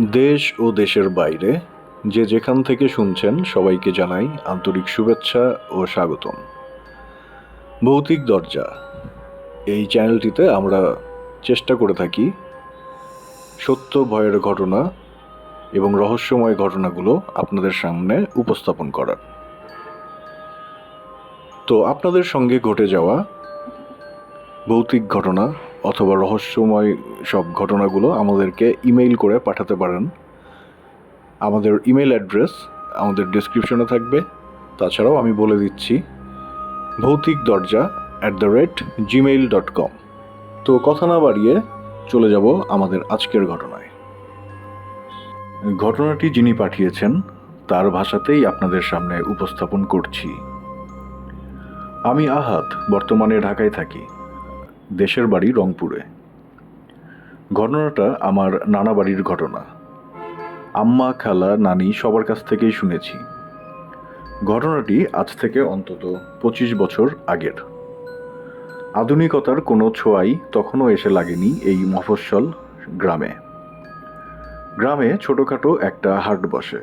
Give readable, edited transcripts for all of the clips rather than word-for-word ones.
দেশ ও দেশের বাইরে যে যেখান থেকে শুনছেন সবাইকে জানাই আন্তরিক শুভেচ্ছা ও স্বাগতম। ভৌতিক দরজা এই চ্যানেলটিতে আমরা চেষ্টা করে থাকি সত্য ভয়ের ঘটনা এবং রহস্যময় ঘটনাগুলো আপনাদের সামনে উপস্থাপন করার। তো আপনাদের সঙ্গে ঘটে যাওয়া ভৌতিক ঘটনা অথবা রহস্যময় সব ঘটনাগুলো আমাদেরকে ইমেইল করে পাঠাতে পারেন। আমাদের ইমেল অ্যাড্রেস আমাদের ডেসক্রিপশনে থাকবে। তাছাড়াও আমি বলে দিচ্ছি ভৌতিকদরজা@gmail.com। তো কথা না বাড়িয়ে চলে যাব আমাদের আজকের ঘটনায়। ঘটনাটি যিনি পাঠিয়েছেন তার ভাষাতেই আপনাদের সামনে উপস্থাপন করছি। আমি আহাদ, বর্তমানে ঢাকায় থাকি। দেশের বাড়ি রংপুরে। ঘটনাটা আমার নানা বাড়ির ঘটনা। আম্মা, খালা, নানি সবার কাছ থেকেই শুনেছি। ঘটনাটি আজ থেকে অন্তত 25 বছর আগের। আধুনিকতার কোনো ছোঁয়াই তখনও এসে লাগেনি এই মফস্বল গ্রামে। গ্রামে ছোটোখাটো একটা হাট বসে,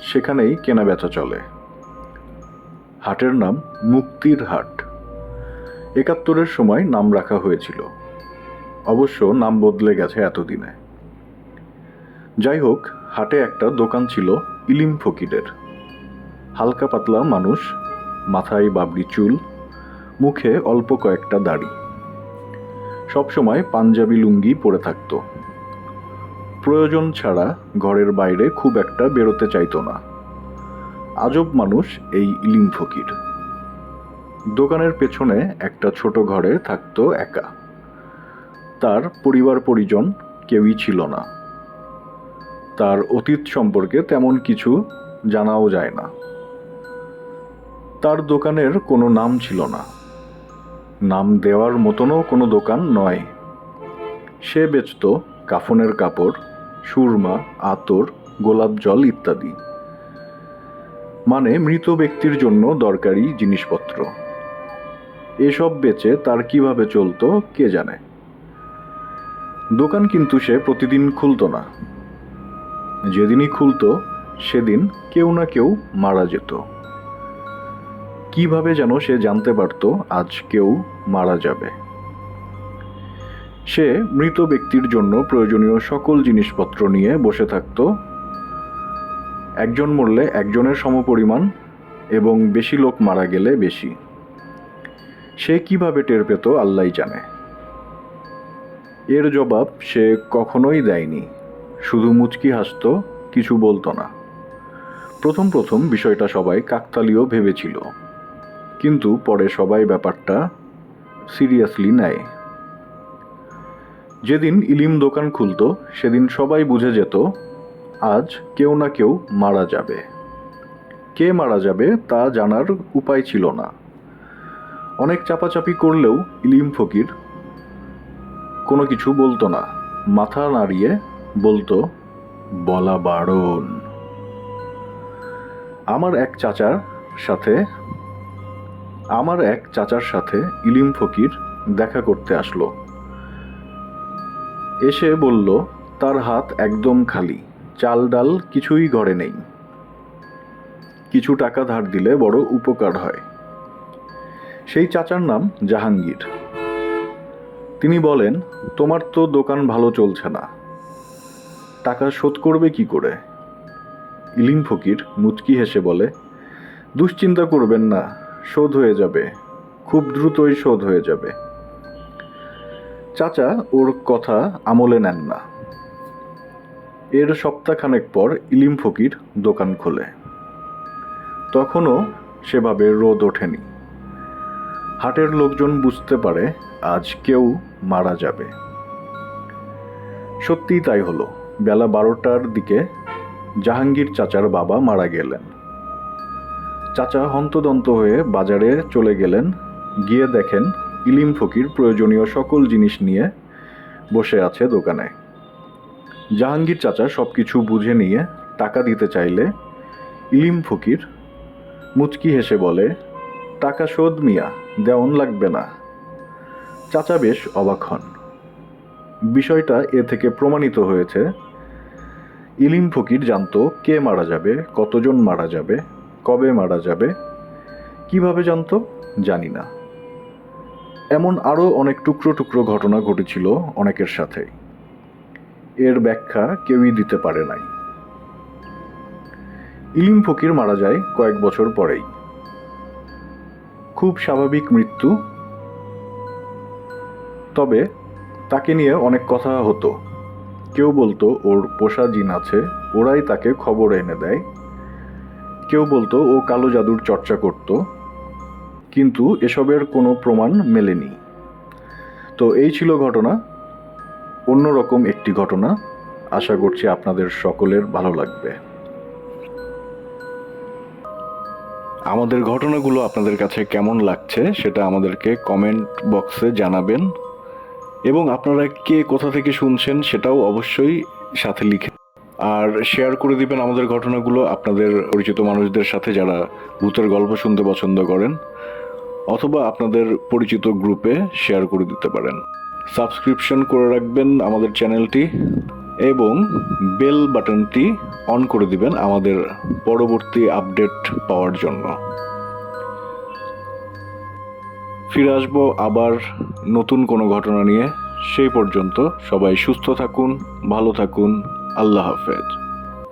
সেখানেই কেনাবেচা চলে। হাটের নাম মুক্তির হাট। 71-এর সময় নাম রাখা হয়েছিল, অবশ্য নাম বদলে গেছে এতদিনে। যাই হোক, হাটে একটা দোকান ছিল ইলিম ফকিরের। হালকা পাতলা মানুষ, মাথায় বাবরি চুল, মুখে অল্প কয়েকটা দাড়ি। সবসময় পাঞ্জাবি লুঙ্গি পরে থাকতো। প্রয়োজন ছাড়া ঘরের বাইরে খুব একটা বেরোতে চাইতো না। আজব মানুষ এই ইলিম ফকির। দোকানের পেছনে একটা ছোট ঘরে থাকতো একা। তার পরিবার পরিজন কেউই ছিল না। তার অতীত সম্পর্কে তেমন কিছু জানাও যায় না। তার দোকানের কোনো নাম ছিল না, নাম দেওয়ার মতনও কোনো দোকান নয়। সে বেচত কাফনের কাপড়, সুরমা, আতর, গোলাপ জল ইত্যাদি, মানে মৃত ব্যক্তির জন্য দরকারি জিনিসপত্র। এসব বেচে তার কিভাবে চলতো কে জানে। দোকান কিন্তু সে প্রতিদিন খুলতো না। যেদিনই খুলতো সেদিন কেউ না কেউ মারা যেত। কিভাবে যেন সে জানতে পারত আজ কেউ মারা যাবে। সে মৃত ব্যক্তির জন্য প্রয়োজনীয় সকল জিনিসপত্র নিয়ে বসে থাকত। একজন মরলে একজনের সমপরিমাণ এবং বেশি লোক মারা গেলে বেশি। সে কিভাবে টের পেত আল্লাহই জানে। এর জবাব সে কখনোই দেয়নি, শুধু মুচকি হাসত, কিছু বলতো না। প্রথম প্রথম বিষয়টা সবাই কাকতালীয় ভেবেছিল, কিন্তু পরে সবাই ব্যাপারটা সিরিয়াসলি নেয়। যেদিন ইলিম দোকান খুলতো সেদিন সবাই বুঝে যেত আজ কেউ না কেউ মারা যাবে। কে মারা যাবে তা জানার উপায় ছিল না। অনেক চাপাচাপি করলেও ইলিম ফকির কোনো কিছু বলতো না। মাথা নাড়িয়ে বলতো, বলা বারণ। আমার এক চাচার সাথে ইলিম ফকির দেখা করতে আসলো। এসে বলল তার হাত একদম খালি, চাল ডাল কিছুই ঘরে নেই। কিছু টাকা ধার দিলে বড় উপকার হয়। সেই চাচার নাম জাহাঙ্গীর। তিনি বলেন, তোমার তো দোকান ভালো চলছে না, টাকা শোধ করবে কি করে? ইলিম ফকির মুচকি হেসে বলে, দুশ্চিন্তা করবেন না, শোধ হয়ে যাবে, খুব দ্রুতই শোধ হয়ে যাবে। চাচা ওর কথা আমলে নেন না। এর সপ্তাহখানেক পর ইলিম ফকির দোকান খোলে। তখনও সেভাবে রোদ ওঠেনি। হাটের লোকজন বুঝতে পারে আজ কেউ মারা যাবে। সত্যিই তাই হলো। বেলা 12টার দিকে জাহাঙ্গীর চাচার বাবা মারা গেলেন। চাচা হন্তদন্ত হয়ে বাজারে চলে গেলেন। গিয়ে দেখেন ইলিম ফকির প্রয়োজনীয় সকল জিনিস নিয়ে বসে আছে দোকানে। জাহাঙ্গীর চাচা সবকিছু বুঝে নিয়ে টাকা দিতে চাইলে ইলিম ফকির মুচকি হেসে বলে, টাকা শোধ মিয়া, দেওয়ান লাগবে না। চাচা বেশ অবাক হন। বিষয়টা এ থেকে প্রমাণিত হয়েছে ইলিম ফকির জানতো কে মারা যাবে, কতজন মারা যাবে, কবে মারা যাবে। কিভাবে জানতো জানি না। এমন আরও অনেক টুকরো টুকরো ঘটনা ঘটেছিল অনেকের সাথে। এর ব্যাখ্যা কেউই দিতে পারে নাই। ইলিম ফকির মারা যায় কয়েক বছর পরেই। খুব স্বাভাবিক মৃত্যু। তবে তাকে নিয়ে অনেক কথা হতো। কেউ বলতো ওর পোষা জিন আছে, ওরাই তাকে খবর এনে দেয়। কেউ বলতো ও কালো জাদুর চর্চা করত, কিন্তু এসবের কোনো প্রমাণ মেলেনি। তো এই ছিল ঘটনা, অন্যরকম একটি ঘটনা। আশা করছি আপনাদের সকলের ভালো লাগবে। আমাদের ঘটনাগুলো আপনাদের কাছে কেমন লাগছে সেটা আমাদেরকে কমেন্ট বক্সে জানাবেন, এবং আপনারা কে কোথা থেকে শুনছেন সেটাও অবশ্যই সাথে লিখে আর শেয়ার করে দিবেন আমাদের ঘটনাগুলো আপনাদের পরিচিত মানুষদের সাথে যারা ভূতের গল্প শুনতে পছন্দ করেন, অথবা আপনাদের পরিচিত গ্রুপে শেয়ার করে দিতে পারেন। সাবস্ক্রিপশন করে রাখবেন আমাদের চ্যানেলটি এবং বেল বাটনটি অন করে দিবেন আমাদের পরবর্তী আপডেট পাওয়ার জন্য। ফিরে আসবো আবার নতুন কোনো ঘটনা নিয়ে। সেই পর্যন্ত সবাই সুস্থ থাকুন, ভালো থাকুন। আল্লাহ হাফেজ।